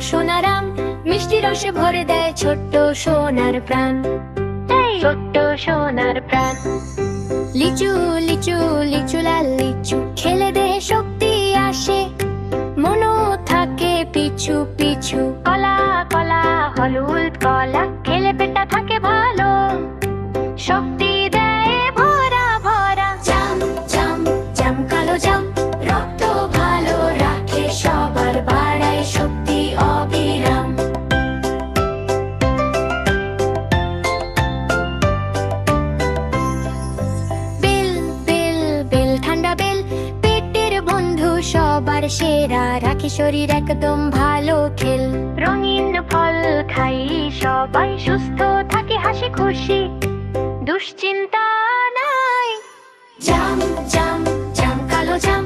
সোনারাম, মিষ্টি রসে ভরে দেয় ছোট্ট সোনার প্রাণ, ছোট্ট সোনার প্রাণ। লিচু লিচু লিচু লাল লিচু, খেলে দেহে শক্তি আসে, মনও থাকে পিছু পিছু। কলা কলা হলুদ কলা, খেলে পেটটা থাকে ভালো, শক্তি দেয় ভরা ভরা। জাম জাম জাম কালো জাম, রক্ত ভালো রাখে সবার, বাড়ায় শক্তি অবিরাম। বেল বেল বেল ঠান্ডা বেল, পেটের বন্ধু সবার সেরা, রাখে শরীর একদম ভালো খেল। রঙিন ফল খাই সবাই, সুস্থ থাকি হাসি খুশি, দুশ্চিন্তা নাই। জাম জাম জাম কালো জাম,